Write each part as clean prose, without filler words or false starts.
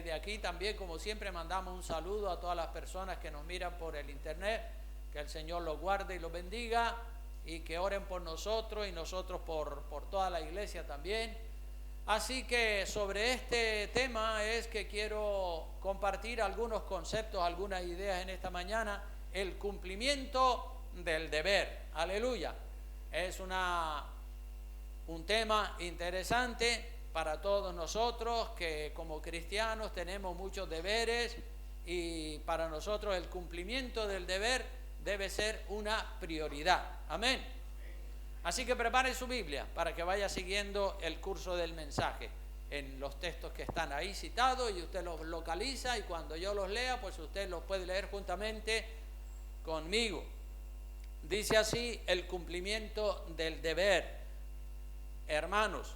desde aquí también, como siempre, mandamos un saludo a todas las personas que nos miran por el internet. Que el Señor los guarde y los bendiga, y que oren por nosotros y nosotros por toda la iglesia también. Así que sobre este tema es que quiero compartir algunos conceptos, algunas ideas en esta mañana. El cumplimiento del deber. Aleluya. Es un tema interesante para todos nosotros, que como cristianos tenemos muchos deberes, y para nosotros el cumplimiento del deber debe ser una prioridad. Amén. Así que prepare su Biblia para que vaya siguiendo el curso del mensaje en los textos que están ahí citados, y usted los localiza, y cuando yo los lea, pues usted los puede leer juntamente conmigo. Dice así: el cumplimiento del deber. Hermanos,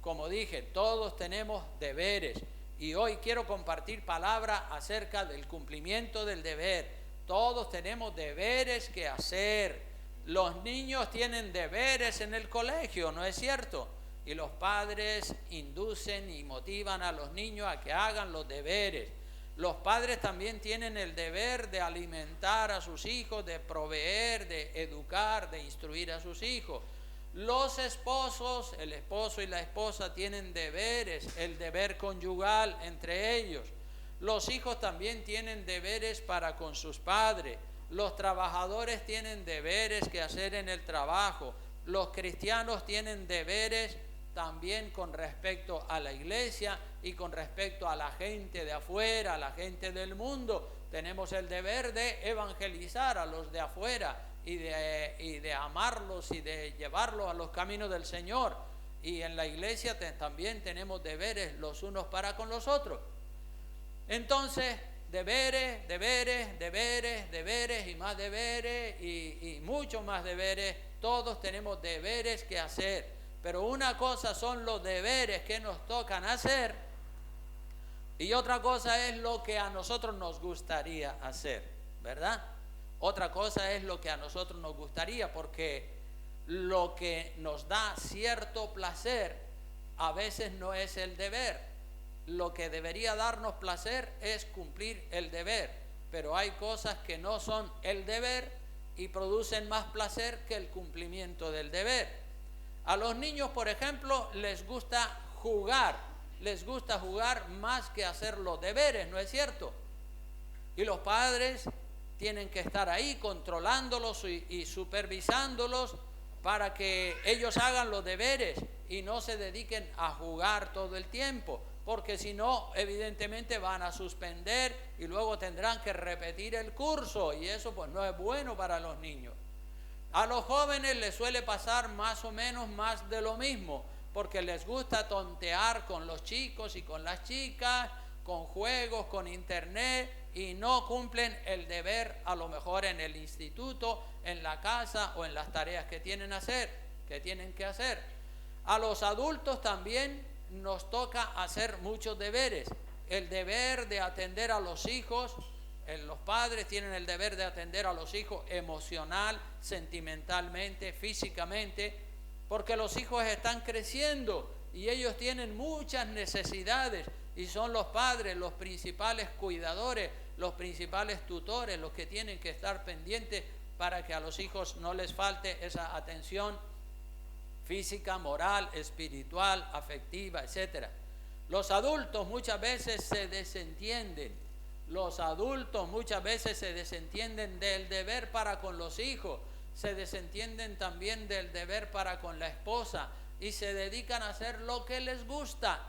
como dije, todos tenemos deberes, y hoy quiero compartir palabra acerca del cumplimiento del deber. Todos tenemos deberes que hacer. Los niños tienen deberes en el colegio, ¿no es cierto? Y los padres inducen y motivan a los niños a que hagan los deberes. Los padres también tienen el deber de alimentar a sus hijos, de proveer, de educar, de instruir a sus hijos. Los esposos, el esposo y la esposa tienen deberes, el deber conyugal entre ellos. Los hijos también tienen deberes para con sus padres. Los trabajadores tienen deberes que hacer en el trabajo. Los cristianos tienen deberes también con respecto a la iglesia y con respecto a la gente de afuera, a la gente del mundo. Tenemos el deber de evangelizar a los de afuera y de amarlos y de llevarlos a los caminos del Señor. Y en la iglesia también tenemos deberes los unos para con los otros. Entonces, deberes y más deberes y muchos más deberes. Todos tenemos deberes que hacer, pero una cosa son los deberes que nos tocan hacer, y otra cosa es lo que a nosotros nos gustaría hacer, ¿verdad? Otra cosa es lo que a nosotros nos gustaría, porque lo que nos da cierto placer a veces no es el deber. Lo que debería darnos placer es cumplir el deber, pero hay cosas que no son el deber y producen más placer que el cumplimiento del deber. A los niños, por ejemplo, les gusta jugar más que hacer los deberes, ¿no es cierto? Y los padres tienen que estar ahí controlándolos y supervisándolos para que ellos hagan los deberes y no se dediquen a jugar todo el tiempo, porque si no, evidentemente van a suspender y luego tendrán que repetir el curso, y eso pues no es bueno para los niños. A los jóvenes les suele pasar más o menos más de lo mismo, porque les gusta tontear con los chicos y con las chicas, con juegos, con internet, y no cumplen el deber a lo mejor en el instituto, en la casa o en las tareas que tienen que hacer. A los adultos también nos toca hacer muchos deberes. El deber de atender a los hijos, los padres tienen el deber de atender a los hijos emocional, sentimentalmente, físicamente, porque los hijos están creciendo y ellos tienen muchas necesidades, y son los padres los principales cuidadores, los principales tutores, los que tienen que estar pendientes para que a los hijos no les falte esa atención física, moral, espiritual, afectiva, etc. Los adultos muchas veces se desentienden. Del deber para con los hijos, se desentienden también del deber para con la esposa, y se dedican a hacer lo que les gusta.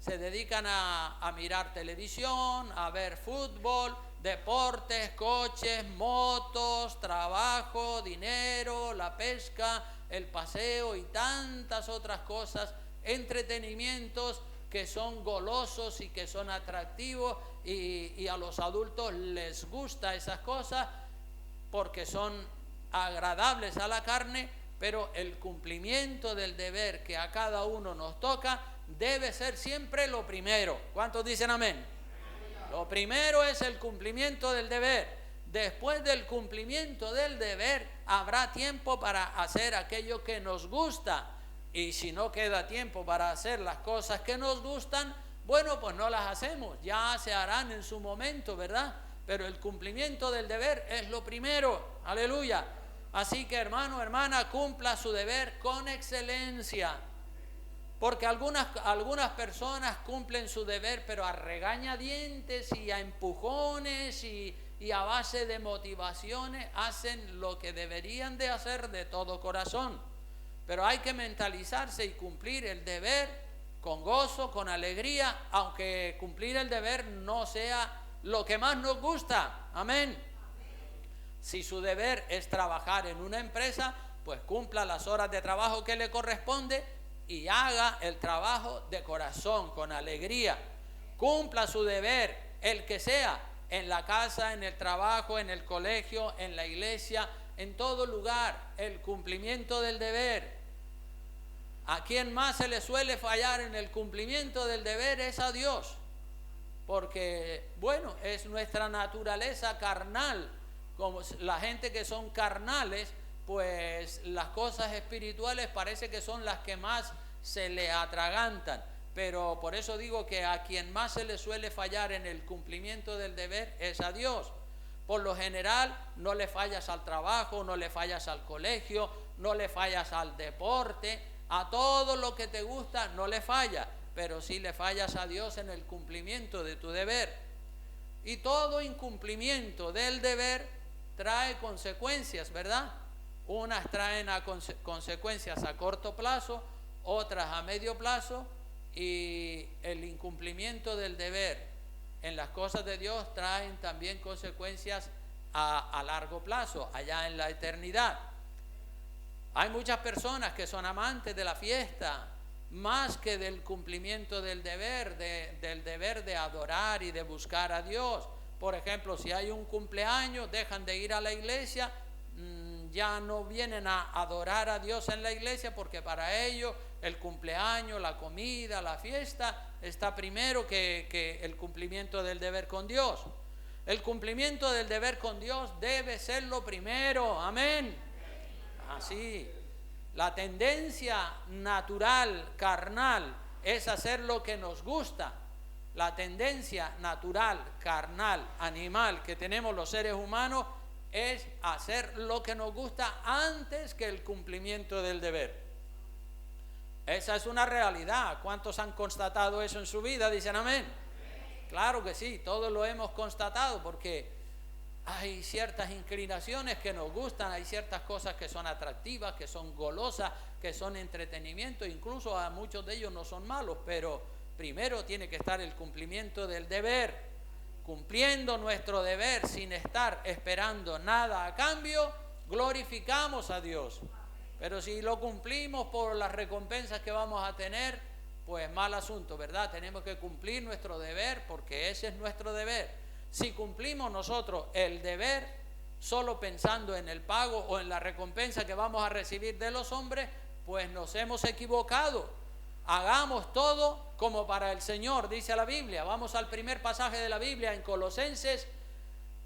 Se dedican a mirar televisión, a ver fútbol, deportes, coches, motos, trabajo, dinero, la pesca, el paseo y tantas otras cosas, entretenimientos que son golosos y que son atractivos, y a los adultos les gusta esas cosas porque son agradables a la carne, pero el cumplimiento del deber que a cada uno nos toca debe ser siempre lo primero. ¿Cuántos dicen amén? Lo primero es el cumplimiento del deber. Después del cumplimiento del deber habrá tiempo para hacer aquello que nos gusta, y si no queda tiempo para hacer las cosas que nos gustan, bueno, pues no las hacemos, ya se harán en su momento, ¿verdad? Pero el cumplimiento del deber es lo primero, aleluya. Así que hermano, hermana, cumpla su deber con excelencia. Porque algunas personas cumplen su deber, pero a regañadientes y a empujones y a base de motivaciones hacen lo que deberían de hacer de todo corazón. Pero hay que mentalizarse y cumplir el deber con gozo, con alegría, aunque cumplir el deber no sea lo que más nos gusta. Amén. Si su deber es trabajar en una empresa, pues cumpla las horas de trabajo que le corresponde y haga el trabajo de corazón, con alegría. Cumpla su deber, el que sea, en la casa, en el trabajo, en el colegio, en la iglesia, en todo lugar, el cumplimiento del deber. A quien más se le suele fallar en el cumplimiento del deber es a Dios, porque, bueno, es nuestra naturaleza carnal. Como la gente que son carnales, pues las cosas espirituales parece que son las que más se le atragantan. Pero por eso digo que a quien más se le suele fallar en el cumplimiento del deber es a Dios. Por lo general no le fallas al trabajo, no le fallas al colegio, no le fallas al deporte, a todo lo que te gusta no le fallas, pero sí le fallas a Dios en el cumplimiento de tu deber. Y todo incumplimiento del deber trae consecuencias, ¿verdad? Unas traen consecuencias a corto plazo, otras a medio plazo, y el incumplimiento del deber en las cosas de Dios traen también consecuencias a largo plazo, allá en la eternidad. Hay muchas personas que son amantes de la fiesta más que del cumplimiento del deber, del deber de adorar y de buscar a Dios. Por ejemplo, si hay un cumpleaños, dejan de ir a la iglesia, ya no vienen a adorar a Dios en la iglesia, porque para ellos el cumpleaños, la comida, la fiesta está primero que el cumplimiento del deber con Dios. El cumplimiento del deber con Dios debe ser lo primero, amén. Así, la tendencia natural, carnal, es hacer lo que nos gusta. La tendencia natural, carnal, animal que tenemos los seres humanos es hacer lo que nos gusta antes que el cumplimiento del deber. Esa es una realidad. ¿Cuántos han constatado eso en su vida? Dicen amén. Claro que sí, todos lo hemos constatado, porque hay ciertas inclinaciones que nos gustan, hay ciertas cosas que son atractivas, que son golosas, que son entretenimiento, incluso a muchos de ellos no son malos, pero primero tiene que estar el cumplimiento del deber. Cumpliendo nuestro deber sin estar esperando nada a cambio, glorificamos a Dios. Pero si lo cumplimos por las recompensas que vamos a tener, pues mal asunto, ¿verdad? Tenemos que cumplir nuestro deber porque ese es nuestro deber. Si cumplimos nosotros el deber solo pensando en el pago o en la recompensa que vamos a recibir de los hombres, pues nos hemos equivocado. Hagamos todo como para el Señor, dice la Biblia. Vamos al primer pasaje de la Biblia en Colosenses,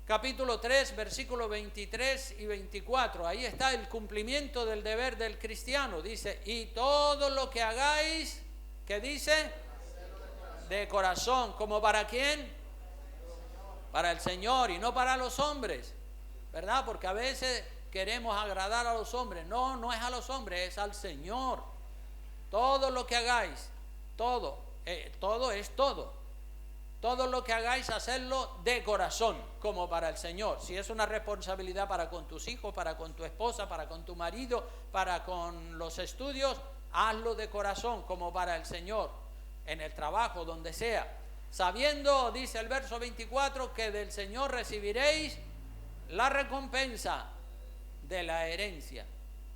capítulo 3, versículos 23 y 24. Ahí está el cumplimiento del deber del cristiano. Dice, y todo lo que hagáis, ¿qué dice? De corazón. ¿Como para quién? Para el Señor y no para los hombres, ¿verdad? Porque a veces queremos agradar a los hombres. No, no es a los hombres, es al Señor. Todo lo que hagáis, todo es todo. Todo lo que hagáis, hacerlo de corazón, como para el Señor. Si es una responsabilidad para con tus hijos, para con tu esposa, para con tu marido, para con los estudios, hazlo de corazón, como para el Señor. En el trabajo, donde sea. Sabiendo, dice el verso 24, que del Señor recibiréis la recompensa de la herencia,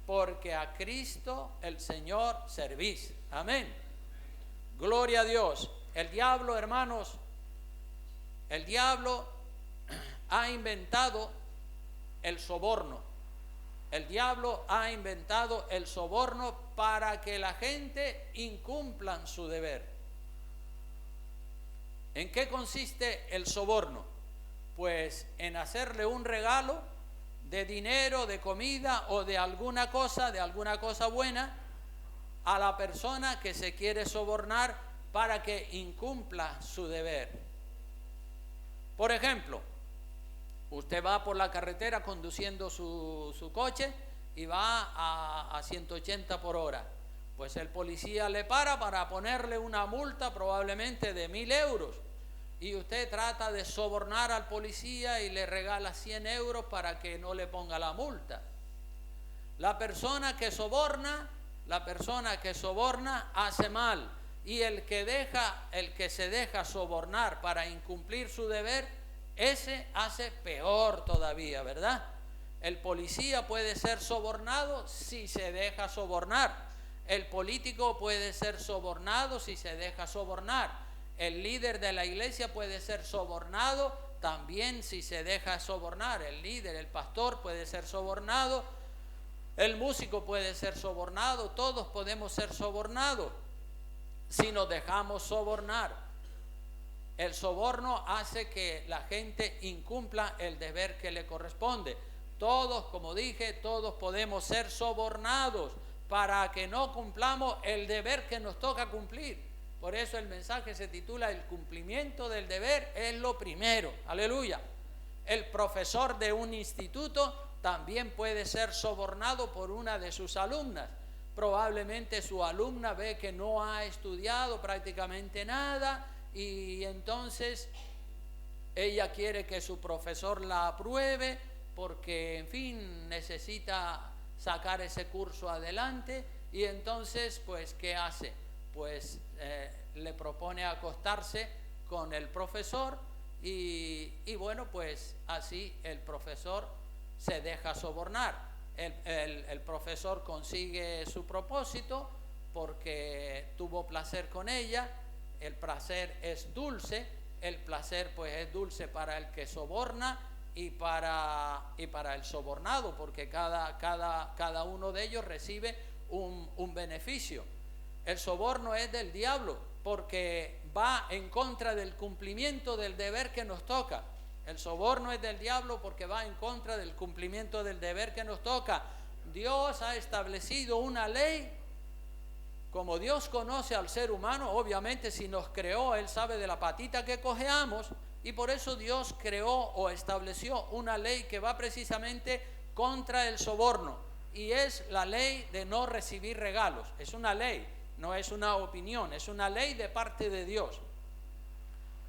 porque a Cristo el Señor servís. Amén. Gloria a Dios. El diablo, hermanos, el diablo ha inventado el soborno. El diablo ha inventado el soborno para que la gente incumplan su deber. ¿En qué consiste el soborno? Pues en hacerle un regalo de dinero, de comida o de alguna cosa buena a la persona que se quiere sobornar para que incumpla su deber. Por ejemplo, usted va por la carretera conduciendo su coche y va a 180 por hora. Pues el policía le para ponerle una multa probablemente de 1.000 euros. Y usted trata de sobornar al policía y le regala 100 euros para que no le ponga la multa. La persona que soborna hace mal. Y el que se deja sobornar para incumplir su deber, ese hace peor todavía, ¿verdad? El policía puede ser sobornado si se deja sobornar. El político puede ser sobornado si se deja sobornar. El líder de la iglesia puede ser sobornado también si se deja sobornar. El líder, el pastor puede ser sobornado. El músico puede ser sobornado. Todos podemos ser sobornados si nos dejamos sobornar. El soborno hace que la gente incumpla el deber que le corresponde. Todos, como dije, todos podemos ser sobornados para que no cumplamos el deber que nos toca cumplir. Por eso el mensaje se titula El cumplimiento del deber es lo primero. Aleluya. El profesor de un instituto también puede ser sobornado por una de sus alumnas. Probablemente su alumna ve que no ha estudiado prácticamente nada y entonces ella quiere que su profesor la apruebe porque, en fin, necesita sacar ese curso adelante y entonces, pues, ¿qué hace? Pues le propone acostarse con el profesor y bueno, pues así el profesor se deja sobornar. El profesor consigue su propósito porque tuvo placer con ella. El placer es dulce, el placer pues es dulce para el que soborna y para el sobornado, porque cada uno de ellos recibe un beneficio. El soborno es del diablo porque va en contra del cumplimiento del deber que nos toca. El soborno es del diablo porque va en contra del cumplimiento del deber que nos toca. Dios ha establecido una ley. Como Dios conoce al ser humano, obviamente si nos creó, Él sabe de la patita que cojeamos, y por eso Dios creó o estableció una ley que va precisamente contra el soborno, y es la ley de no recibir regalos. Es una ley, no es una opinión, es una ley de parte de Dios,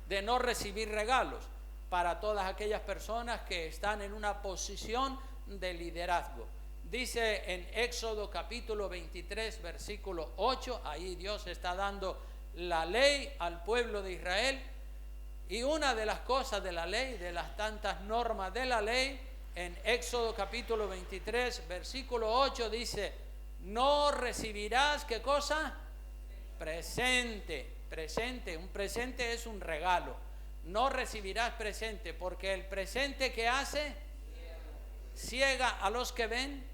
de no recibir regalos para todas aquellas personas que están en una posición de liderazgo. Dice en Éxodo capítulo 23, versículo 8, ahí Dios está dando la ley al pueblo de Israel, y una de las cosas de la ley, de las tantas normas de la ley, en Éxodo capítulo 23, versículo 8 dice: no recibirás, ¿qué cosa? Presente. Un presente es un regalo. No recibirás presente, porque el presente que hace ciega a los que ven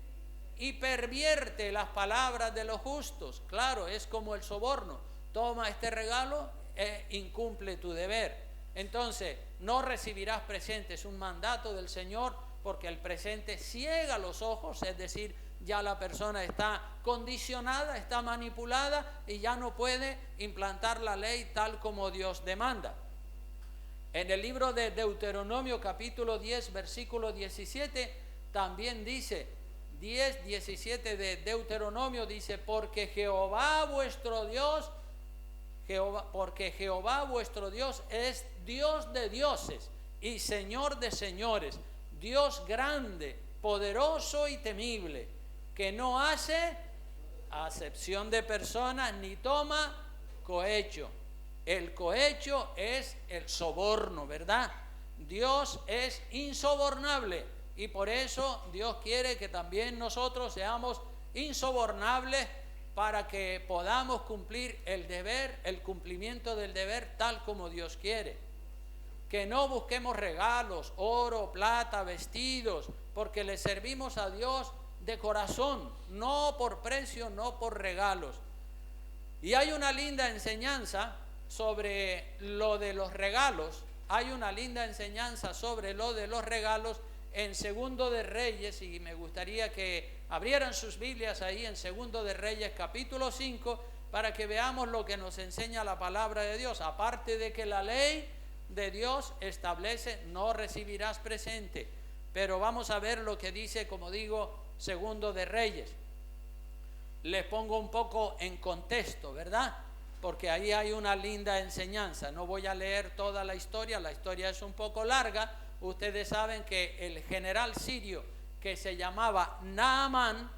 y pervierte las palabras de los justos. Claro, es como el soborno. Toma este regalo e incumple tu deber. Entonces, no recibirás presente, es un mandato del Señor, porque el presente ciega los ojos, es decir, ya la persona está condicionada, está manipulada y ya no puede implantar la ley tal como Dios demanda. En el libro de Deuteronomio capítulo 10, versículo 17, también dice, 10:17 de Deuteronomio dice: porque Jehová vuestro Dios es Dios de dioses y Señor de señores, Dios grande, poderoso y temible, que no hace acepción de personas ni toma cohecho. El cohecho es el soborno, ¿verdad? Dios es insobornable. Y por eso Dios quiere que también nosotros seamos insobornables para que podamos cumplir el deber, el cumplimiento del deber tal como Dios quiere. Que no busquemos regalos, oro, plata, vestidos, porque le servimos a Dios de corazón, no por precio, no por regalos. Y hay una linda enseñanza sobre lo de los regalos. En Segundo de Reyes, y me gustaría que abrieran sus Biblias ahí en Segundo de Reyes capítulo 5, para que veamos lo que nos enseña la palabra de Dios. Aparte de que la ley de Dios establece, no recibirás presente. Pero vamos a ver lo que dice, como digo, Segundo de Reyes. Les pongo un poco en contexto, ¿verdad? Porque ahí hay una linda enseñanza. No voy a leer toda la historia es un poco larga. Ustedes saben que el general sirio que se llamaba Naamán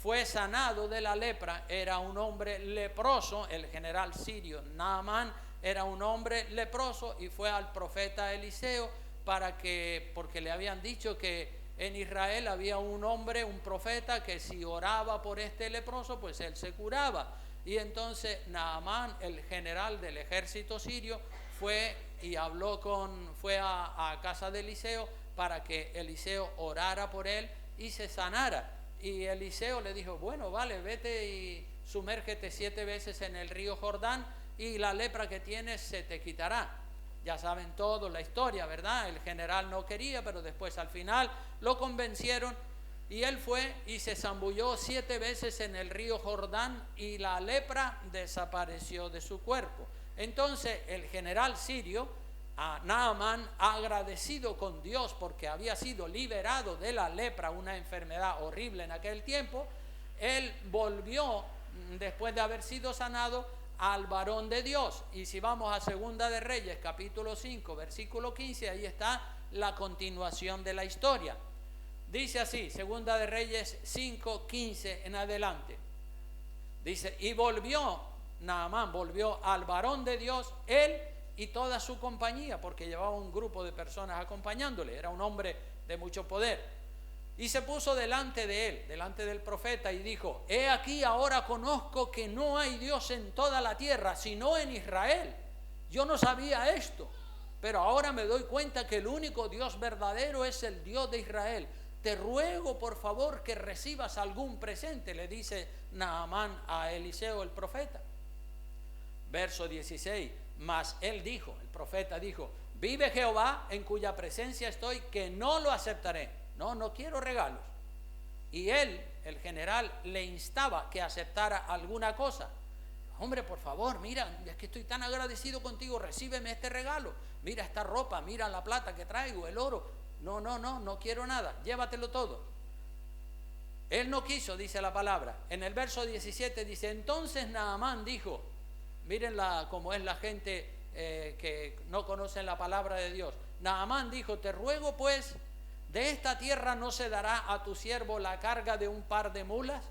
fue sanado de la lepra. Era un hombre leproso, el general sirio Naamán era un hombre leproso y fue al profeta Eliseo porque le habían dicho que en Israel había un hombre, un profeta, que si oraba por este leproso, pues él se curaba. Y entonces Naamán, el general del ejército sirio, fue a casa de Eliseo para que Eliseo orara por él y se sanara. Y Eliseo le dijo, bueno, vale, vete y sumérgete 7 veces en el río Jordán y la lepra que tienes se te quitará. Ya saben todo la historia, ¿verdad? El general no quería, pero después al final lo convencieron y él fue y se zambulló 7 veces en el río Jordán y la lepra desapareció de su cuerpo. Entonces el general sirio, Naamán, agradecido con Dios porque había sido liberado de la lepra, una enfermedad horrible en aquel tiempo, él volvió, después de haber sido sanado, al varón de Dios. Y si vamos a Segunda de Reyes, capítulo 5, versículo 15, ahí está la continuación de la historia. Dice así, Segunda de Reyes 5, 15 en adelante. Dice, y Naamán volvió al varón de Dios, él y toda su compañía, porque llevaba un grupo de personas acompañándole, era un hombre de mucho poder. Y se puso delante de él, delante del profeta, y dijo, he aquí ahora conozco que no hay Dios en toda la tierra, sino en Israel. Yo no sabía esto, pero ahora me doy cuenta que el único Dios verdadero es el Dios de Israel. Te ruego por favor que recibas algún presente, le dice Naamán a Eliseo el profeta. Verso 16, mas él dijo, el profeta dijo, vive Jehová en cuya presencia estoy, que no lo aceptaré. No quiero regalos. Y él, el general, le instaba que aceptara alguna cosa. Hombre, por favor, mira, es que estoy tan agradecido contigo, recíbeme este regalo. Mira esta ropa, mira la plata que traigo, el oro. No quiero nada, llévatelo todo. Él no quiso, dice la palabra. En el verso 17 dice, entonces Naamán dijo, miren cómo es la gente que no conocen la palabra de Dios. Naamán dijo, te ruego pues, ¿de esta tierra no se dará a tu siervo la carga de un par de mulas?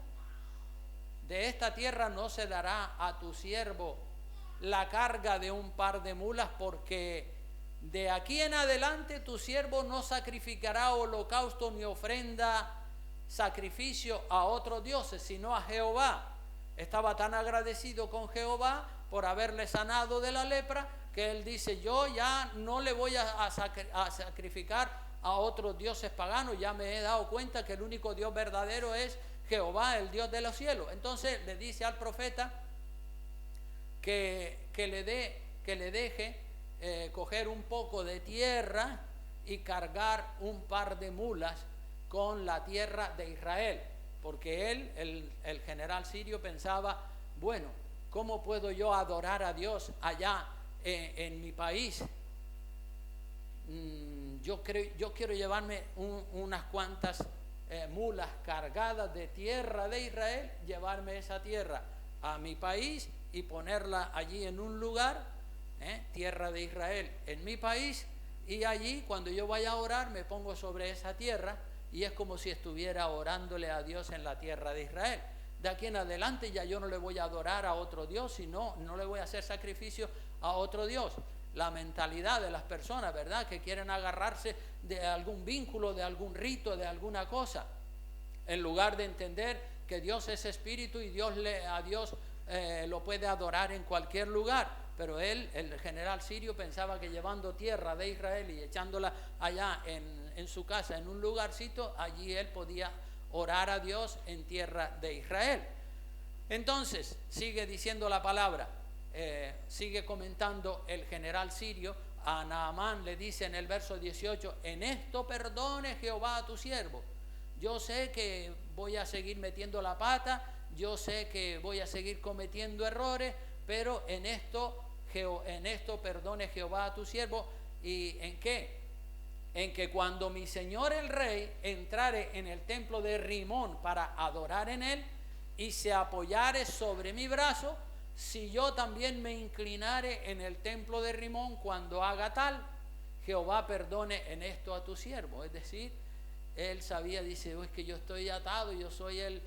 ¿De esta tierra no se dará a tu siervo la carga de un par de mulas? Porque de aquí en adelante tu siervo no sacrificará holocausto ni ofrenda, sacrificio a otros dioses, sino a Jehová. Estaba tan agradecido con Jehová por haberle sanado de la lepra, que él dice, yo ya no le voy a sacrificar a otros dioses paganos, ya me he dado cuenta que el único Dios verdadero es Jehová, el Dios de los cielos. Entonces le dice al profeta que le deje coger un poco de tierra y cargar un par de mulas con la tierra de Israel, porque él, el general sirio, pensaba, bueno, ¿cómo puedo yo adorar a Dios allá en mi país? Yo quiero llevarme unas cuantas mulas cargadas de tierra de Israel, llevarme esa tierra a mi país y ponerla allí en un lugar, tierra de Israel en mi país, y allí cuando yo vaya a orar me pongo sobre esa tierra y es como si estuviera orándole a Dios en la tierra de Israel. De aquí en adelante ya yo no le voy a adorar a otro Dios, sino no le voy a hacer sacrificio a otro Dios. La mentalidad de las personas, ¿verdad?, que quieren agarrarse de algún vínculo, de algún rito, de alguna cosa, en lugar de entender que Dios es espíritu y a Dios lo puede adorar en cualquier lugar. Pero él, el general sirio, pensaba que llevando tierra de Israel y echándola allá en su casa, en un lugarcito, allí él podía orar a Dios en tierra de Israel. Entonces sigue diciendo la palabra. Sigue comentando el general sirio a Naamán, le dice en el verso 18, en esto perdone Jehová a tu siervo. Yo sé que voy a seguir metiendo la pata, yo sé que voy a seguir cometiendo errores, pero en esto perdone Jehová a tu siervo. ¿Y en qué? En que cuando mi señor el rey entrare en el templo de Rimón para adorar en él, y se apoyare sobre mi brazo, si yo también me inclinare en el templo de Rimón cuando haga tal, Jehová perdone en esto a tu siervo. Es decir, él sabía, dice, es que yo estoy atado, yo soy el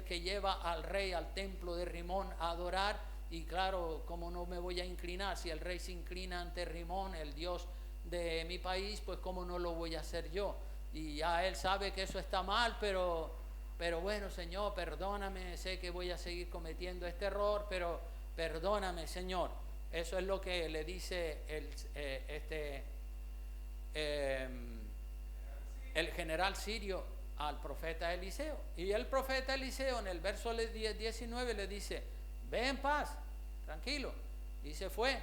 que lleva al rey al templo de Rimón a adorar, y claro, ¿cómo no me voy a inclinar? Si el rey se inclina ante Rimón, el dios de mi país, pues ¿cómo no lo voy a hacer yo? Y ya él sabe que eso está mal, pero bueno, Señor, perdóname, sé que voy a seguir cometiendo este error, pero perdóname, Señor. Eso es lo que le dice el general sirio al profeta Eliseo. Y el profeta Eliseo en el verso 19 le dice, ve en paz, tranquilo, y se fue.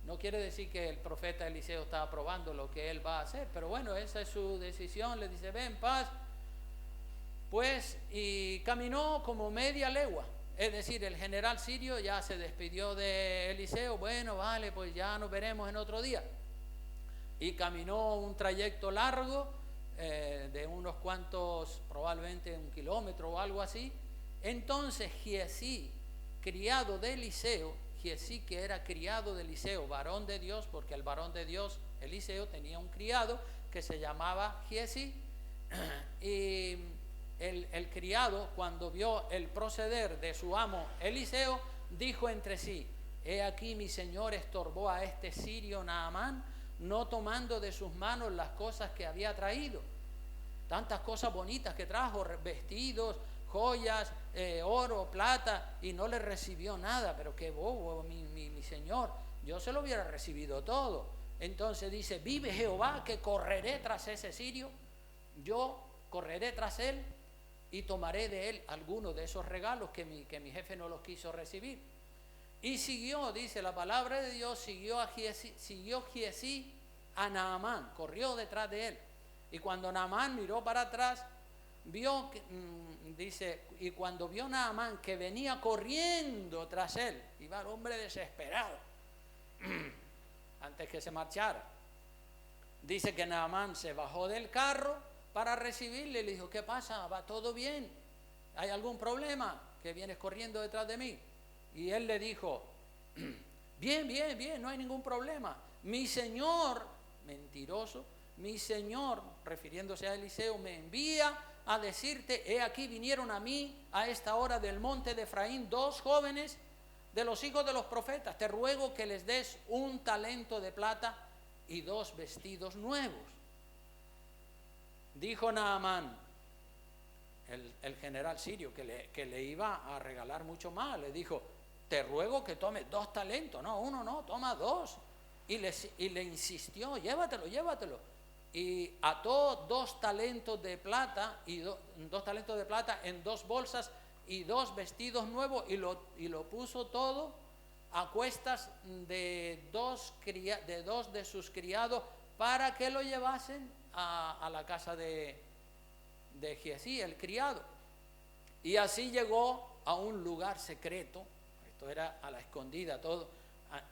No quiere decir que el profeta Eliseo está aprobando lo que él va a hacer, pero bueno, esa es su decisión. Le dice, ve en paz, pues, y caminó como media legua. Es decir, el general sirio ya se despidió de Eliseo. Bueno, vale, pues ya nos veremos en otro día. Y caminó un trayecto largo, de unos cuantos, probablemente 1 kilómetro o algo así. Entonces Giesí, criado de Eliseo, Giesí, que era criado de Eliseo, varón de Dios, porque el varón de Dios, Eliseo, tenía un criado que se llamaba Giesí, y el criado, cuando vio el proceder de su amo Eliseo, dijo entre sí, he aquí mi señor estorbó a este sirio Naamán, no tomando de sus manos las cosas que había traído. Tantas cosas bonitas que trajo, vestidos, joyas, oro, plata, y no le recibió nada. Pero qué bobo mi señor, yo se lo hubiera recibido todo. Entonces dice, vive Jehová que correré tras ese sirio, yo correré tras él y tomaré de él algunos de esos regalos que mi jefe no los quiso recibir. Y siguió, dice la palabra de Dios, siguió Giesí a Naamán, corrió detrás de él. Y cuando Naamán miró para atrás, vio, dice, y cuando vio Naamán que venía corriendo tras él, iba el hombre desesperado, antes que se marchara. Dice que Naamán se bajó del carro para recibirle y le dijo, ¿qué pasa? ¿Va todo bien? ¿Hay algún problema que vienes corriendo detrás de mí? Y él le dijo, bien, no hay ningún problema. Mi señor, mentiroso, mi señor, refiriéndose a Eliseo, me envía a decirte, he aquí vinieron a mí a esta hora del monte de Efraín 2 jóvenes de los hijos de los profetas. Te ruego que les des 1 talento de plata y 2 vestidos nuevos. Dijo Naamán, el general sirio, que le iba a regalar mucho más, le dijo, te ruego que tomes 2 talentos, no, 1 no, toma 2. Y le insistió, llévatelo. Y ató 2 talentos de plata, y 2 talentos de plata en 2 bolsas y 2 vestidos nuevos, y lo puso todo a cuestas de 2 de sus criados para que lo llevasen a la casa de Giesí, el criado. Y así llegó a un lugar secreto. Esto era a la escondida todo.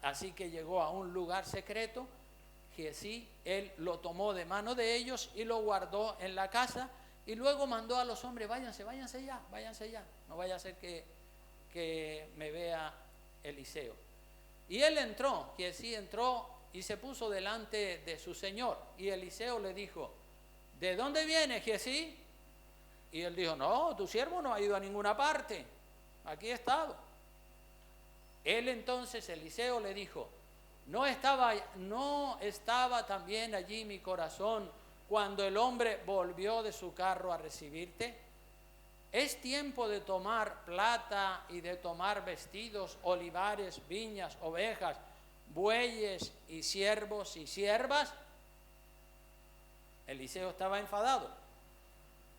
Así que llegó a un lugar secreto. Giesí, él lo tomó de mano de ellos y lo guardó en la casa. Y luego mandó a los hombres, váyanse ya. No vaya a ser que me vea Eliseo. Y él entró, Giesí entró y se puso delante de su señor. Y Eliseo le dijo, ¿de dónde viene, Giesí? Y él dijo, no, tu siervo no ha ido a ninguna parte, aquí he estado. Él entonces, Eliseo le dijo, ¿no estaba también allí mi corazón cuando el hombre volvió de su carro a recibirte? Es tiempo de tomar plata y de tomar vestidos, olivares, viñas, ovejas, bueyes y siervos y siervas. Eliseo estaba enfadado.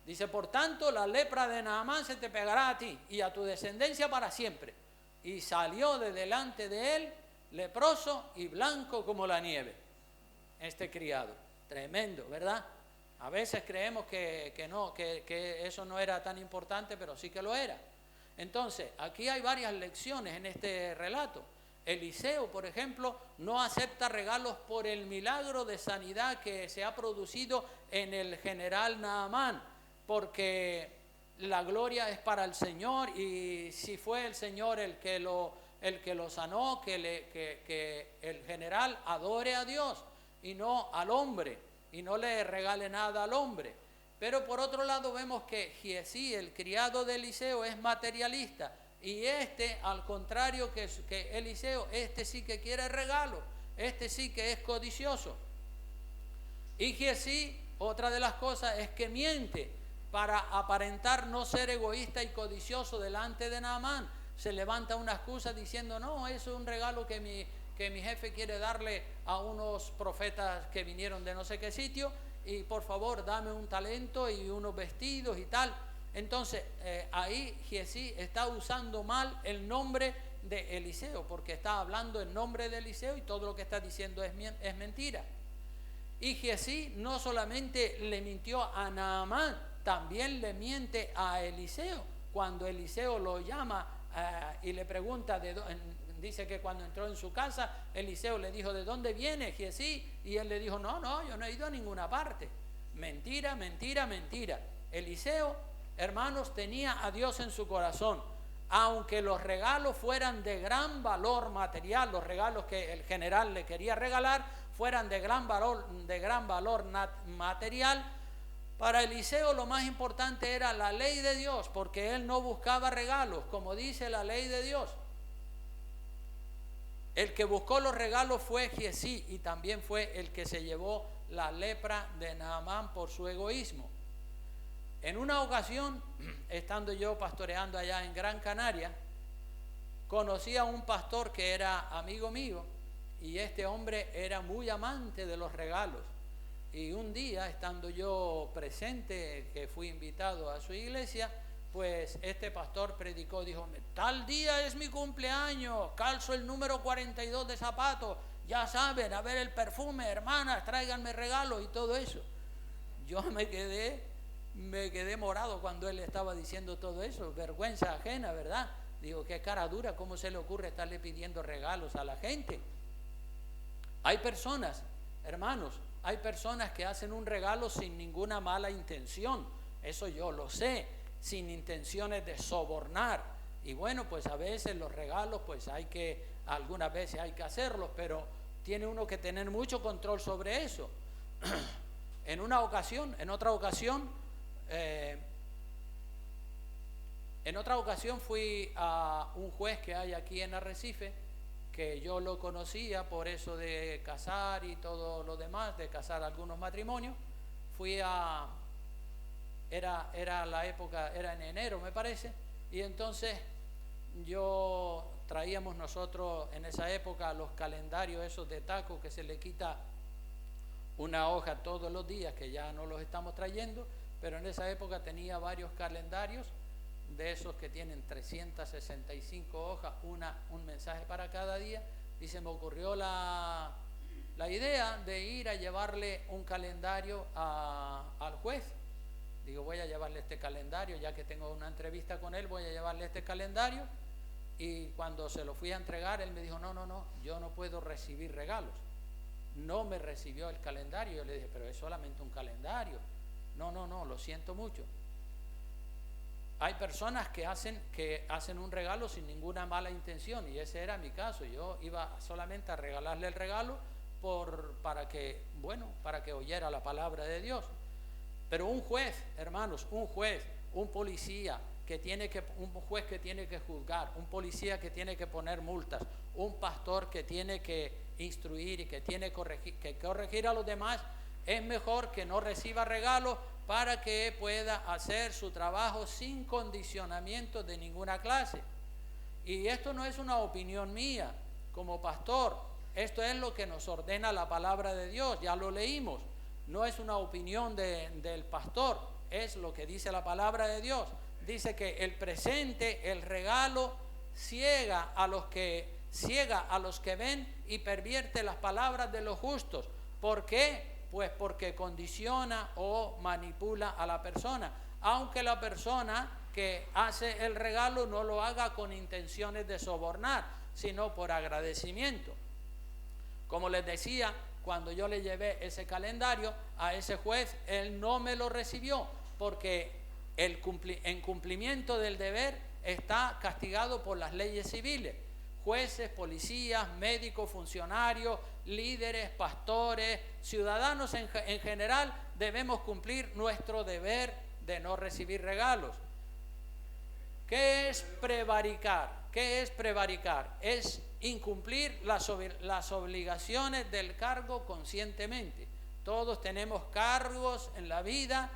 Dice, por tanto, la lepra de Naamán se te pegará a ti y a tu descendencia para siempre. Y salió de delante de él, leproso y blanco como la nieve. Este criado, tremendo, ¿verdad? A veces creemos que eso no era tan importante, pero sí que lo era. Entonces, aquí hay varias lecciones en este relato. Eliseo, por ejemplo, no acepta regalos por el milagro de sanidad que se ha producido en el general Naamán, porque la gloria es para el Señor, y si fue el Señor el que lo sanó, que el general adore a Dios y no al hombre, y no le regale nada al hombre. Pero por otro lado vemos que Giesí, el criado de Eliseo, es materialista, y al contrario que Eliseo, sí que quiere regalo, sí que es codicioso. Y Giesí, otra de las cosas es que miente para aparentar no ser egoísta y codicioso delante de Naamán. Se levanta una excusa diciendo, no, eso es un regalo que mi jefe quiere darle a unos profetas que vinieron de no sé qué sitio, y por favor dame un talento y unos vestidos y tal. Entonces ahí Giesí está usando mal el nombre de Eliseo, porque está hablando en nombre de Eliseo y todo lo que está diciendo es mentira. Y Giesí no solamente le mintió a Naamán, también le miente a Eliseo. Cuando Eliseo lo llama y le pregunta, dice que cuando entró en su casa, Eliseo le dijo, ¿de dónde viene, Giesí? Y él le dijo, no, yo no he ido a ninguna parte. Mentira, mentira, mentira. Eliseo, hermanos, tenía a Dios en su corazón. Aunque los regalos fueran de gran valor material, los regalos que el general le quería regalar fueran de gran valor material, para Eliseo lo más importante era la ley de Dios, porque él no buscaba regalos, como dice la ley de Dios. El que buscó los regalos fue Giesí, y también fue el que se llevó la lepra de Naamán por su egoísmo. En una ocasión, estando yo pastoreando allá en Gran Canaria, conocí a un pastor que era amigo mío, y este hombre era muy amante de los regalos. Y un día, estando yo presente, que fui invitado a su iglesia, pues este pastor predicó, dijo, tal día es mi cumpleaños, calzo el número 42 de zapatos, ya saben, a ver el perfume, hermanas, tráiganme regalos y todo eso. Yo me quedé morado cuando él estaba diciendo todo eso, vergüenza ajena, ¿verdad? Digo, qué cara dura, ¿cómo se le ocurre estarle pidiendo regalos a la gente? Hay personas, hermanos, hay personas que hacen un regalo sin ninguna mala intención, eso yo lo sé, sin intenciones de sobornar. Y bueno, pues a veces los regalos, pues algunas veces hay que hacerlos, pero tiene uno que tener mucho control sobre eso. En otra ocasión fui a un juez que hay aquí en Arrecife, que yo lo conocía por eso de casar y todo lo demás, de casar algunos matrimonios. Era la época, era en enero me parece, y entonces traíamos nosotros en esa época los calendarios esos de taco que se le quita una hoja todos los días, que ya no los estamos trayendo, pero en esa época tenía varios calendarios de esos que tienen 365 hojas, un mensaje para cada día, y se me ocurrió la idea de ir a llevarle un calendario al juez. Digo, voy a llevarle este calendario, ya que tengo una entrevista con él, voy a llevarle este calendario. Y cuando se lo fui a entregar, él me dijo, no, yo no puedo recibir regalos. No me recibió el calendario. Yo le dije, pero es solamente un calendario. No, lo siento mucho. Hay personas que hacen un regalo sin ninguna mala intención, y ese era mi caso. Yo iba solamente a regalarle el regalo para que oyera la palabra de Dios. Pero un juez, hermanos, un policía un juez que tiene que juzgar, un policía que tiene que poner multas, un pastor que tiene que instruir y que tiene que corregir a los demás, es mejor que no reciba regalos para que pueda hacer su trabajo sin condicionamiento de ninguna clase. Y esto no es una opinión mía como pastor, esto es lo que nos ordena la palabra de Dios, ya lo leímos. No es una opinión del pastor, es lo que dice la palabra de Dios. Dice que el presente, el regalo, ciega a los que ven y pervierte las palabras de los justos. ¿Por qué? Pues porque condiciona o manipula a la persona. Aunque la persona que hace el regalo no lo haga con intenciones de sobornar, sino por agradecimiento. Como les decía, cuando yo le llevé ese calendario a ese juez, él no me lo recibió, porque en cumplimiento del deber está castigado por las leyes civiles. Jueces, policías, médicos, funcionarios, líderes, pastores, ciudadanos en general, debemos cumplir nuestro deber de no recibir regalos. ¿Qué es prevaricar? ¿Qué es prevaricar? Es incumplir las obligaciones del cargo conscientemente. Todos tenemos cargos en la vida.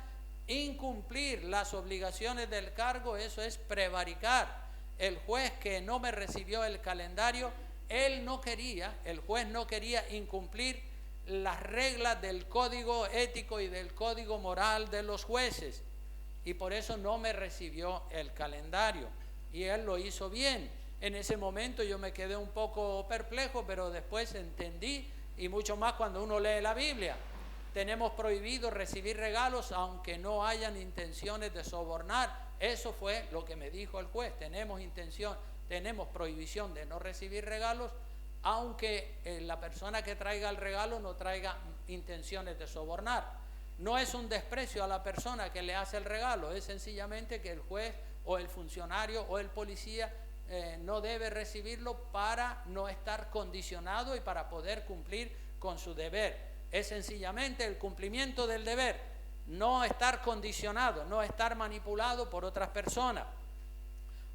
Incumplir las obligaciones del cargo, eso es prevaricar. El juez que no me recibió el calendario, el juez no quería incumplir las reglas del código ético y del código moral de los jueces, y por eso no me recibió el calendario, y él lo hizo bien. En ese momento yo me quedé un poco perplejo, pero después entendí, y mucho más cuando uno lee la Biblia. Tenemos prohibido recibir regalos aunque no hayan intenciones de sobornar. Eso fue lo que me dijo el juez. Tenemos prohibición de no recibir regalos aunque la persona que traiga el regalo no traiga intenciones de sobornar. No es un desprecio a la persona que le hace el regalo, es sencillamente que el juez o el funcionario o el policía no debe recibirlo para no estar condicionado y para poder cumplir con su deber. Es sencillamente el cumplimiento del deber, no estar condicionado, no estar manipulado por otras personas.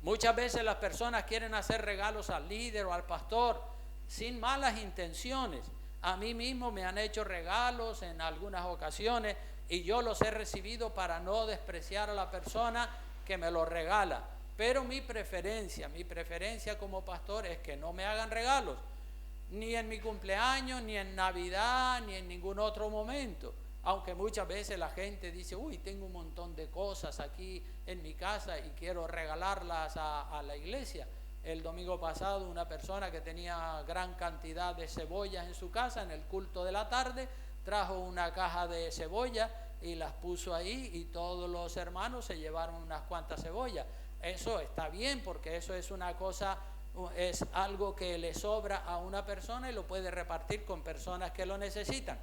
Muchas veces las personas quieren hacer regalos al líder o al pastor sin malas intenciones. A mí mismo me han hecho regalos en algunas ocasiones y yo los he recibido para no despreciar a la persona que me lo regala. Pero mi preferencia como pastor es que no me hagan regalos, ni en mi cumpleaños, ni en Navidad, ni en ningún otro momento. Aunque muchas veces la gente dice, uy, tengo un montón de cosas aquí en mi casa y quiero regalarlas a la iglesia. El domingo pasado una persona que tenía gran cantidad de cebollas en su casa, en el culto de la tarde, trajo una caja de cebollas y las puso ahí y todos los hermanos se llevaron unas cuantas cebollas. Eso está bien, porque eso es una cosa, es algo que le sobra a una persona y lo puede repartir con personas que lo necesitan.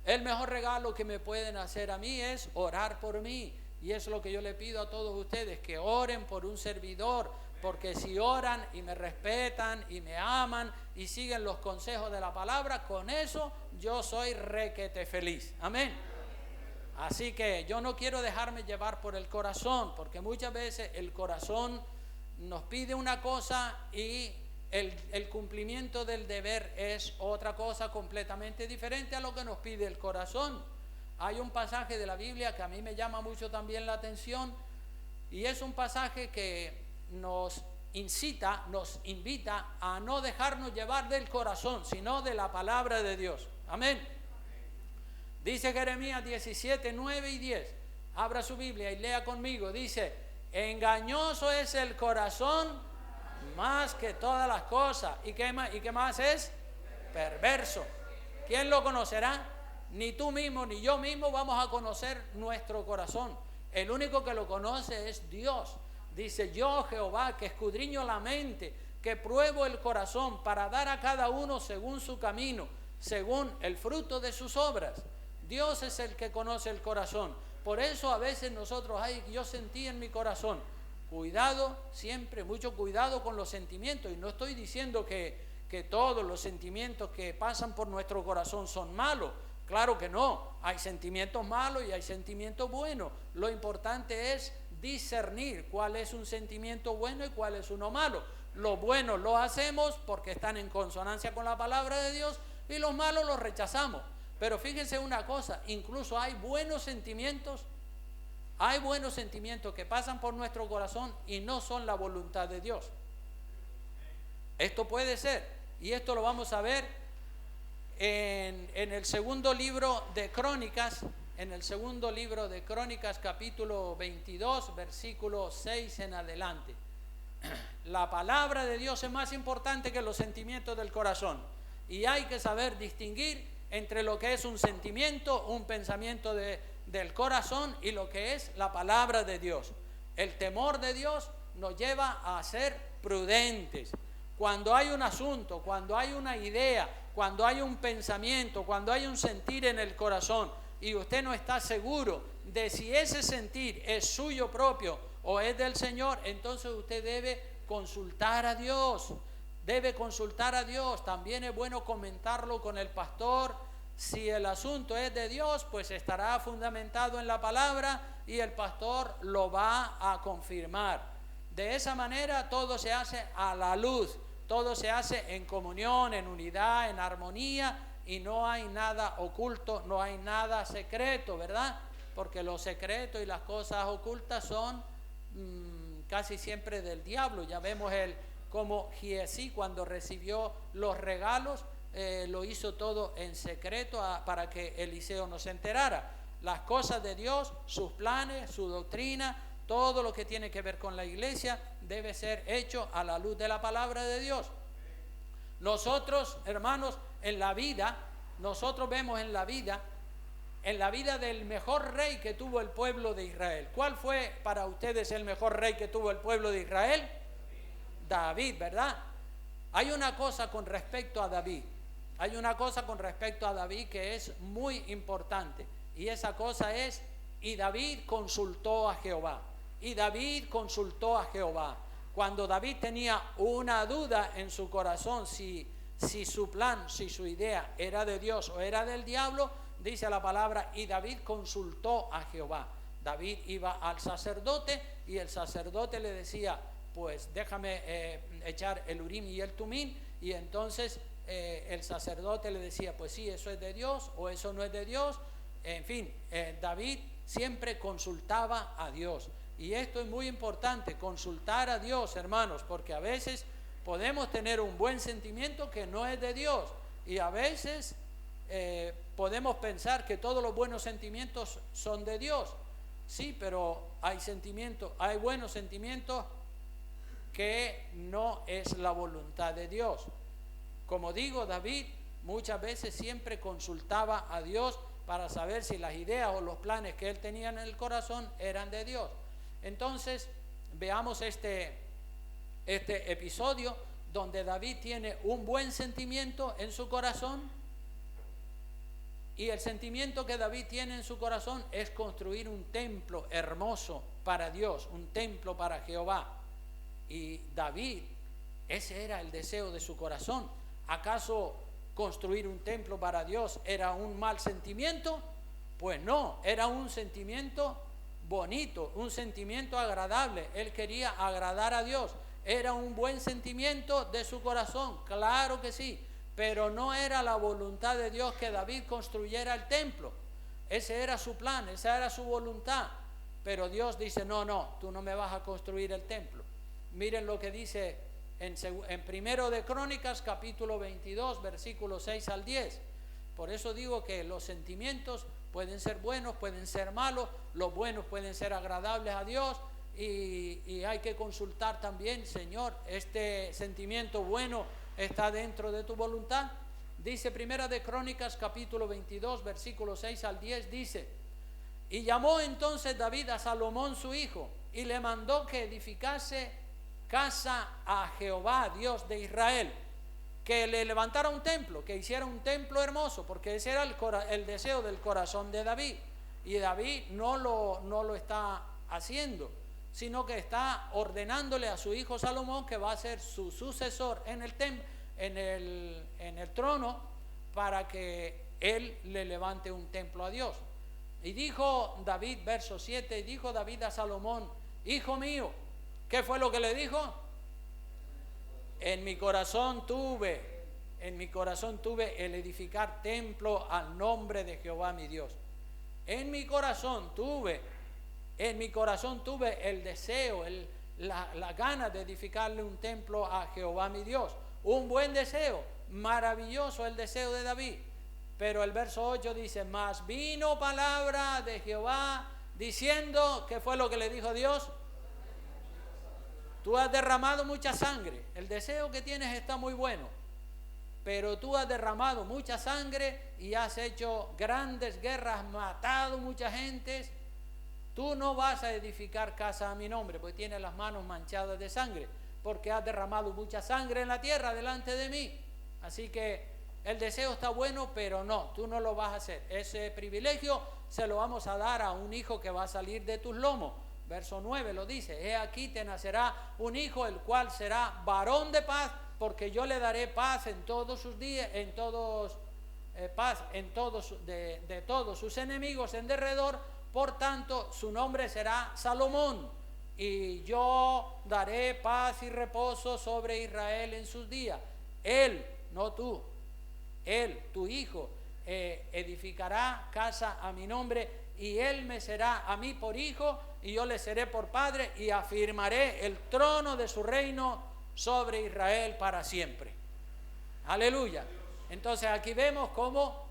El mejor regalo que me pueden hacer a mí es orar por mí, y es lo que yo le pido a todos ustedes, que oren por un servidor, porque si oran y me respetan y me aman y siguen los consejos de la palabra, con eso yo soy requete feliz. Amén. Así que yo no quiero dejarme llevar por el corazón, porque muchas veces el corazón nos pide una cosa y el cumplimiento del deber es otra cosa completamente diferente a lo que nos pide el corazón. Hay un pasaje de la Biblia que a mí me llama mucho también la atención, y es un pasaje que nos invita a no dejarnos llevar del corazón, sino de la palabra de Dios. Amén. Dice Jeremías 17, 9 y 10. Abra su Biblia y lea conmigo. Dice: engañoso es el corazón más que todas las cosas. ¿Y qué más es? Perverso. ¿Quién lo conocerá? Ni tú mismo ni yo mismo vamos a conocer nuestro corazón. El único que lo conoce es Dios. Dice: yo, Jehová, que escudriño la mente, que pruebo el corazón, para dar a cada uno según su camino, según el fruto de sus obras. Dios es el que conoce el corazón. Por eso a veces nosotros, yo sentí en mi corazón. Cuidado, siempre, mucho cuidado con los sentimientos. Y no estoy diciendo que todos los sentimientos que pasan por nuestro corazón son malos. Claro que no. Hay sentimientos malos y hay sentimientos buenos. Lo importante es discernir cuál es un sentimiento bueno y cuál es uno malo. Los buenos los hacemos porque están en consonancia con la palabra de Dios, y los malos los rechazamos. Pero fíjense una cosa, incluso hay buenos sentimientos que pasan por nuestro corazón y no son la voluntad de Dios. Esto puede ser, y esto lo vamos a ver en el segundo libro de Crónicas, capítulo 22, versículo 6 en adelante. La palabra de Dios es más importante que los sentimientos del corazón, y hay que saber distinguir entre lo que es un sentimiento, un pensamiento del corazón, y lo que es la palabra de Dios. El temor de Dios nos lleva a ser prudentes. Cuando hay un asunto, cuando hay una idea, cuando hay un pensamiento, cuando hay un sentir en el corazón y usted no está seguro de si ese sentir es suyo propio o es del Señor, entonces usted debe consultar a Dios. Debe consultar a Dios. También es bueno comentarlo con el pastor. Si el asunto es de Dios, pues estará fundamentado en la palabra y el pastor lo va a confirmar. De esa manera todo se hace a la luz, todo se hace en comunión, en unidad, en armonía, y no hay nada oculto, no hay nada secreto, ¿verdad? Porque lo secreto y las cosas ocultas son casi siempre del diablo. Ya vemos como Giezi, cuando recibió los regalos, lo hizo todo en secreto para que Eliseo no se enterara. Las cosas de Dios, sus planes, su doctrina, todo lo que tiene que ver con la iglesia debe ser hecho a la luz de la palabra de Dios. Nosotros, hermanos, en la vida, nosotros vemos en la vida del mejor rey que tuvo el pueblo de Israel. ¿Cuál fue para ustedes el mejor rey que tuvo el pueblo de Israel? David, ¿verdad? Hay una cosa con respecto a David. Hay una cosa con respecto a David que es muy importante. Y esa cosa es, y David consultó a Jehová. Y David consultó a Jehová. Cuando David tenía una duda en su corazón, si su plan, si su idea era de Dios o era del diablo, dice la palabra, y David consultó a Jehová. David iba al sacerdote y el sacerdote le decía, pues déjame echar el Urim y el Tumim, y entonces el sacerdote le decía, pues sí, eso es de Dios o eso no es de Dios. En fin, David siempre consultaba a Dios. Y esto es muy importante, consultar a Dios, hermanos, porque a veces podemos tener un buen sentimiento que no es de Dios, y a veces podemos pensar que todos los buenos sentimientos son de Dios. Sí, pero hay buenos sentimientos que no es la voluntad de Dios. Como digo, David muchas veces siempre consultaba a Dios para saber si las ideas o los planes que él tenía en el corazón eran de Dios. Entonces, veamos este episodio donde David tiene un buen sentimiento en su corazón, y el sentimiento que David tiene en su corazón es construir un templo hermoso para Dios, un templo para Jehová. Y David, ese era el deseo de su corazón. ¿Acaso construir un templo para Dios era un mal sentimiento? Pues no, era un sentimiento bonito, un sentimiento agradable. Él quería agradar a Dios. Era un buen sentimiento de su corazón, claro que sí, pero no era la voluntad de Dios que David construyera el templo. Ese era su plan, esa era su voluntad. Pero Dios dice, no, tú no me vas a construir el templo. Miren lo que dice en Primero de Crónicas, capítulo 22, versículos 6 al 10. Por eso digo que los sentimientos pueden ser buenos, pueden ser malos. Los buenos pueden ser agradables a Dios, y hay que consultar también, Señor, ¿este sentimiento bueno está dentro de tu voluntad? Dice Primera de Crónicas, capítulo 22, versículos 6 al 10, dice: y llamó entonces David a Salomón su hijo, y le mandó que edificase casa a Jehová, Dios de Israel, que le levantara un templo, que hiciera un templo hermoso, porque ese era el deseo del corazón de David. Y David no lo está haciendo, sino que está ordenándole a su hijo Salomón, que va a ser su sucesor en el trono, para que él le levante un templo a Dios. Y dijo David, verso 7, y dijo David a Salomón: hijo mío, ¿qué fue lo que le dijo? En mi corazón tuve el edificar templo al nombre de Jehová mi Dios. En mi corazón tuve el deseo, la gana de edificarle un templo a Jehová mi Dios. Un buen deseo, maravilloso el deseo de David. Pero el verso 8 dice: mas vino palabra de Jehová diciendo, ¿qué fue lo que le dijo Dios? Tú has derramado mucha sangre. El deseo que tienes está muy bueno, pero tú has derramado mucha sangre y has hecho grandes guerras, matado mucha gente, tú no vas a edificar casa a mi nombre, porque tienes las manos manchadas de sangre, porque has derramado mucha sangre en la tierra delante de mí. Así que el deseo está bueno, pero no, tú no lo vas a hacer. Ese privilegio se lo vamos a dar a un hijo que va a salir de tus lomos. Verso 9 lo dice: he aquí te nacerá un hijo, el cual será varón de paz, porque yo le daré paz en todos sus días, de todos sus enemigos en derredor. Por tanto, su nombre será Salomón, y yo daré paz y reposo sobre Israel en sus días. Él, no tú, él, tu hijo, edificará casa a mi nombre, y él me será a mí por hijo, y yo le seré por padre, y afirmaré el trono de su reino sobre Israel para siempre. Aleluya. Entonces aquí vemos cómo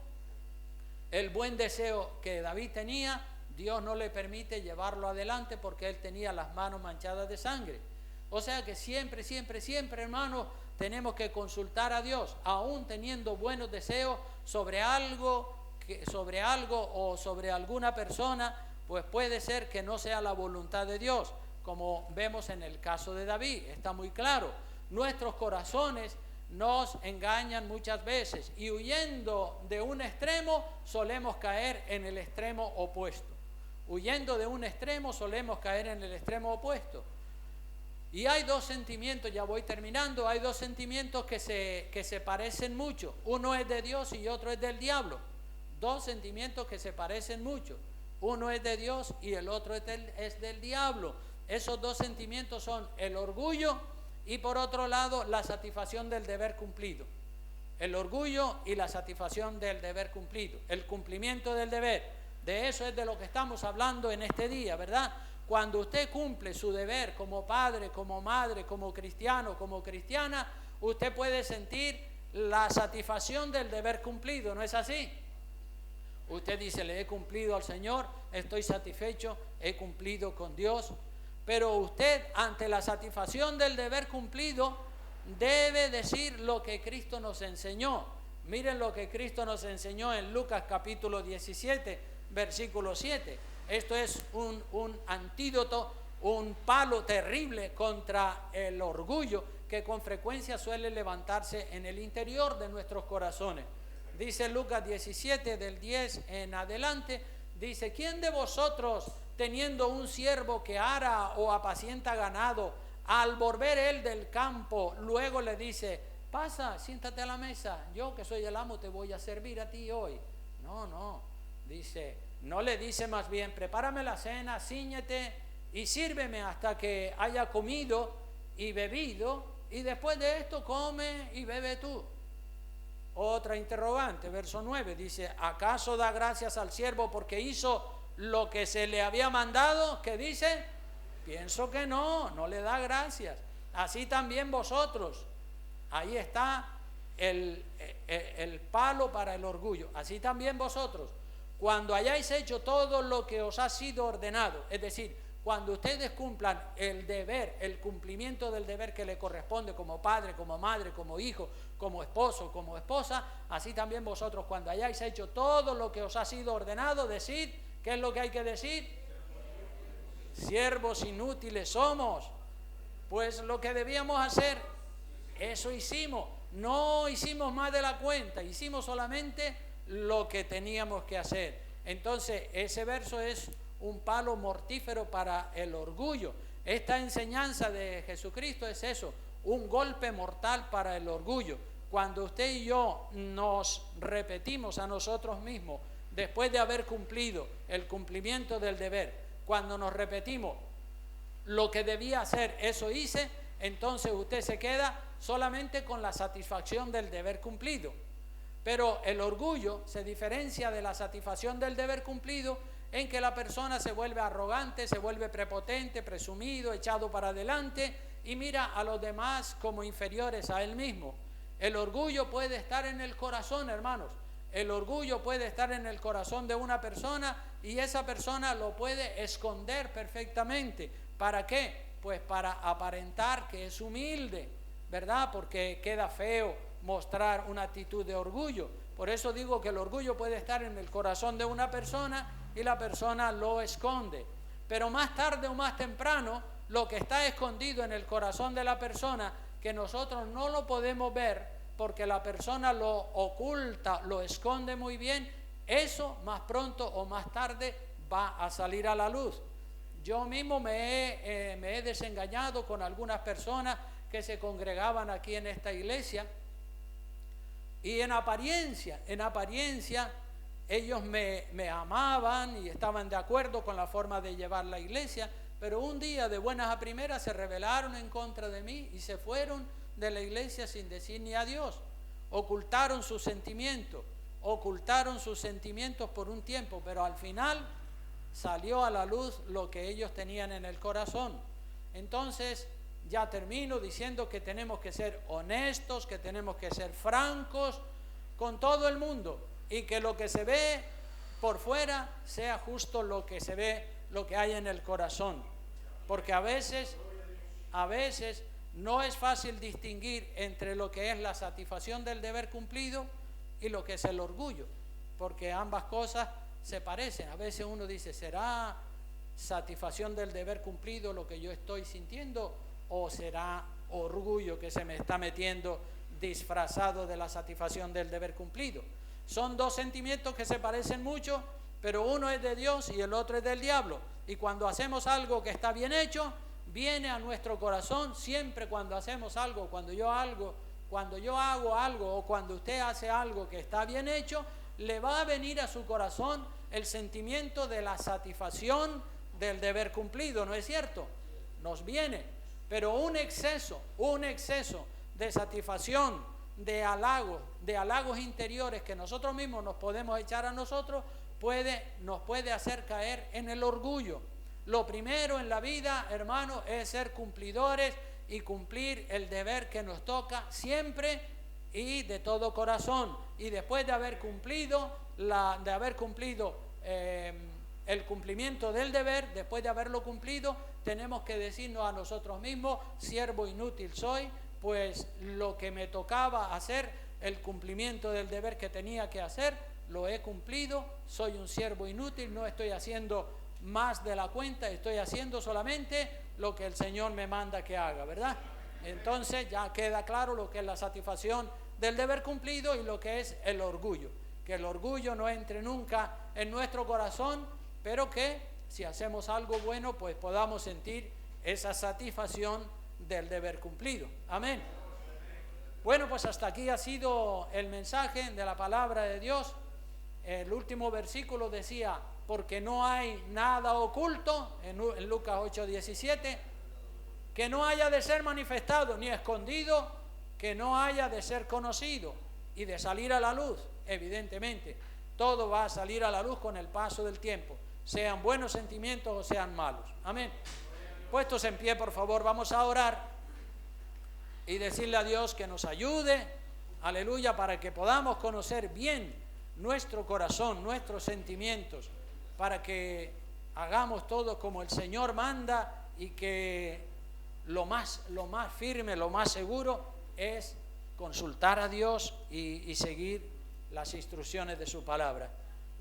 el buen deseo que David tenía, Dios no le permite llevarlo adelante porque él tenía las manos manchadas de sangre. O sea que siempre, hermanos, tenemos que consultar a Dios, aún teniendo buenos deseos sobre algo o sobre alguna persona, pues puede ser que no sea la voluntad de Dios, como vemos en el caso de David. Está muy claro, nuestros corazones nos engañan muchas veces, y huyendo de un extremo solemos caer en el extremo opuesto. Huyendo de un extremo solemos caer en el extremo opuesto. Y hay dos sentimientos, ya voy terminando, hay dos sentimientos que se parecen mucho. Uno es de Dios y otro es del diablo. Dos sentimientos que se parecen mucho. Uno es de Dios y el otro es del diablo. Esos dos sentimientos son el orgullo y, por otro lado, la satisfacción del deber cumplido. El orgullo y la satisfacción del deber cumplido. El cumplimiento del deber. De eso es de lo que estamos hablando en este día, ¿verdad? Cuando usted cumple su deber como padre, como madre, como cristiano, como cristiana, usted puede sentir la satisfacción del deber cumplido, ¿no es así? Usted dice: le he cumplido al Señor, estoy satisfecho, he cumplido con Dios. Pero usted, ante la satisfacción del deber cumplido, debe decir lo que Cristo nos enseñó. Miren lo que Cristo nos enseñó en Lucas capítulo 17, versículo 7. Esto es un antídoto, un palo terrible contra el orgullo que con frecuencia suele levantarse en el interior de nuestros corazones. Dice Lucas 17, del 10 en adelante, dice: ¿quién de vosotros, teniendo un siervo que ara o apacienta ganado, al volver él del campo, luego le dice: pasa, siéntate a la mesa, yo que soy el amo te voy a servir a ti hoy? No, dice, no le dice más bien: prepárame la cena, cíñete y sírveme hasta que haya comido y bebido, y después de esto come y bebe tú. Otra interrogante, verso 9, dice: ¿acaso da gracias al siervo porque hizo lo que se le había mandado? ¿Qué dice? Pienso que no le da gracias. Así también vosotros. Ahí está el palo para el orgullo. Así también vosotros, cuando hayáis hecho todo lo que os ha sido ordenado, es decir, cuando ustedes cumplan el deber, el cumplimiento del deber que le corresponde como padre, como madre, como hijo, como esposo, como esposa, así también vosotros, cuando hayáis hecho todo lo que os ha sido ordenado, decid, ¿qué es lo que hay que decir? Siervos inútiles somos. Pues lo que debíamos hacer, eso hicimos. No hicimos más de la cuenta, hicimos solamente lo que teníamos que hacer. Entonces, ese verso es un palo mortífero para el orgullo. Esta enseñanza de Jesucristo es eso, un golpe mortal para el orgullo. Cuando usted y yo nos repetimos a nosotros mismos, después de haber cumplido el cumplimiento del deber, cuando nos repetimos lo que debía hacer, eso hice, entonces usted se queda solamente con la satisfacción del deber cumplido. Pero el orgullo se diferencia de la satisfacción del deber cumplido en que la persona se vuelve arrogante, se vuelve prepotente, presumido, echado para adelante y mira a los demás como inferiores a él mismo. El orgullo puede estar en el corazón, hermanos. El orgullo puede estar en el corazón de una persona y esa persona lo puede esconder perfectamente. ¿Para qué? Pues para aparentar que es humilde, ¿verdad? Porque queda feo mostrar una actitud de orgullo. Por eso digo que el orgullo puede estar en el corazón de una persona y la persona lo esconde. pero más tarde o más temprano, lo que está escondido en el corazón de la persona, que nosotros no lo podemos ver porque la persona lo oculta, lo esconde muy bien, eso más pronto o más tarde va a salir a la luz. Yo mismo me he desengañado con algunas personas que se congregaban aquí en esta iglesia, y en apariencia ellos me amaban y estaban de acuerdo con la forma de llevar la iglesia, pero un día de buenas a primeras se rebelaron en contra de mí y se fueron de la iglesia sin decir ni adiós. Ocultaron sus sentimientos por un tiempo, pero al final salió a la luz lo que ellos tenían en el corazón. Entonces, ya termino diciendo que tenemos que ser honestos, que tenemos que ser francos con todo el mundo, y que lo que se ve por fuera sea justo lo que se ve, lo que hay en el corazón. Porque a veces no es fácil distinguir entre lo que es la satisfacción del deber cumplido y lo que es el orgullo, porque ambas cosas se parecen. A veces uno dice, ¿será satisfacción del deber cumplido lo que yo estoy sintiendo, o será orgullo que se me está metiendo disfrazado de la satisfacción del deber cumplido? Son dos sentimientos que se parecen mucho, pero uno es de Dios y el otro es del diablo. Y cuando hacemos algo que está bien hecho, viene a nuestro corazón. Siempre cuando hacemos algo, cuando yo hago algo, o cuando usted hace algo que está bien hecho, le va a venir a su corazón el sentimiento de la satisfacción del deber cumplido, ¿no es cierto? Nos viene, pero un exceso de satisfacción, de halagos interiores que nosotros mismos nos podemos echar a nosotros, nos puede hacer caer en el orgullo. Lo primero en la vida, hermano, es ser cumplidores y cumplir el deber que nos toca siempre y de todo corazón. Y después de haber cumplido el cumplimiento del deber, después de haberlo cumplido, tenemos que decirnos a nosotros mismos, siervo inútil soy, pues lo que me tocaba hacer, el cumplimiento del deber que tenía que hacer, lo he cumplido, soy un siervo inútil, no estoy haciendo más de la cuenta, estoy haciendo solamente lo que el Señor me manda que haga, ¿verdad? Entonces ya queda claro lo que es la satisfacción del deber cumplido y lo que es el orgullo. Que el orgullo no entre nunca en nuestro corazón, pero que si hacemos algo bueno, pues podamos sentir esa satisfacción del deber cumplido. Amén. Bueno, pues hasta aquí ha sido el mensaje de la palabra de Dios. El último versículo decía, porque no hay nada oculto, en Lucas 8:17, que no haya de ser manifestado, ni escondido, que no haya de ser conocido y de salir a la luz. Evidentemente, todo va a salir a la luz con el paso del tiempo, sean buenos sentimientos o sean malos. Amén. Puestos en pie, por favor, vamos a orar y decirle a Dios que nos ayude, aleluya, para que podamos conocer bien nuestro corazón, nuestros sentimientos, para que hagamos todo como el Señor manda, y que lo más firme, lo más seguro es consultar a Dios y seguir las instrucciones de su palabra.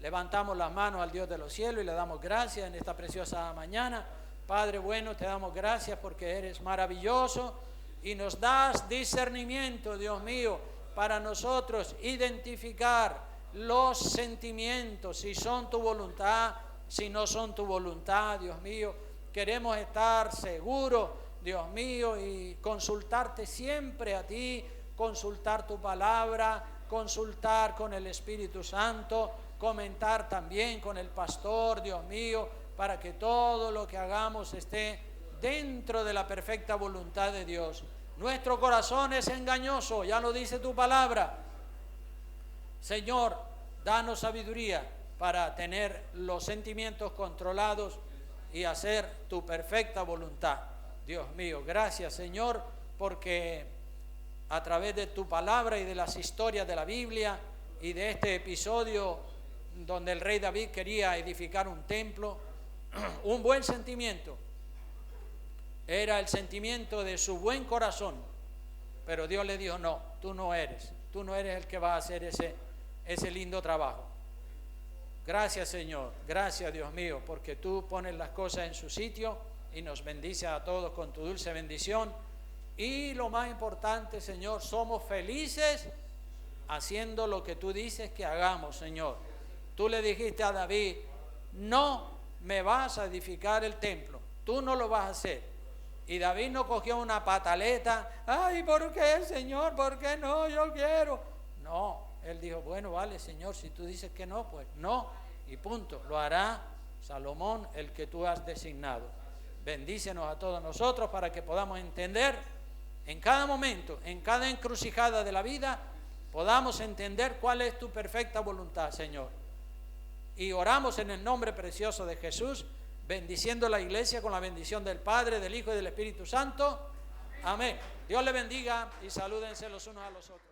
Levantamos las manos al Dios de los cielos y le damos gracias en esta preciosa mañana. Padre bueno, te damos gracias porque eres maravilloso y nos das discernimiento, Dios mío, para nosotros identificar los sentimientos, si son tu voluntad, si no son tu voluntad, Dios mío. Queremos estar seguros, Dios mío, y consultarte siempre a ti, consultar tu palabra, consultar con el Espíritu Santo, comentar también con el pastor, Dios mío, para que todo lo que hagamos esté dentro de la perfecta voluntad de Dios. Nuestro corazón es engañoso, ya lo dice tu palabra. Señor, danos sabiduría para tener los sentimientos controlados y hacer tu perfecta voluntad. Dios mío, gracias, Señor, porque a través de tu palabra y de las historias de la Biblia y de este episodio donde el rey David quería edificar un templo, un buen sentimiento era el sentimiento de su buen corazón, pero Dios le dijo, no, tú no eres el que va a hacer ese lindo trabajo. Gracias, Señor. Gracias, Dios mío, porque tú pones las cosas en su sitio y nos bendices a todos con tu dulce bendición. Y lo más importante, Señor, somos felices haciendo lo que tú dices que hagamos, Señor. Tú le dijiste a David, no me vas a edificar el templo, tú no lo vas a hacer. Y David no cogió una pataleta, ay, ¿por qué, Señor? ¿Por qué no? Yo quiero. No, él dijo, bueno, vale, Señor, si tú dices que no, pues no, y punto. Lo hará Salomón, el que tú has designado. Bendícenos a todos nosotros para que podamos entender en cada momento, en cada encrucijada de la vida, podamos entender cuál es tu perfecta voluntad, Señor. Y oramos en el nombre precioso de Jesús, bendiciendo la iglesia con la bendición del Padre, del Hijo y del Espíritu Santo. Amén. Dios le bendiga y salúdense los unos a los otros.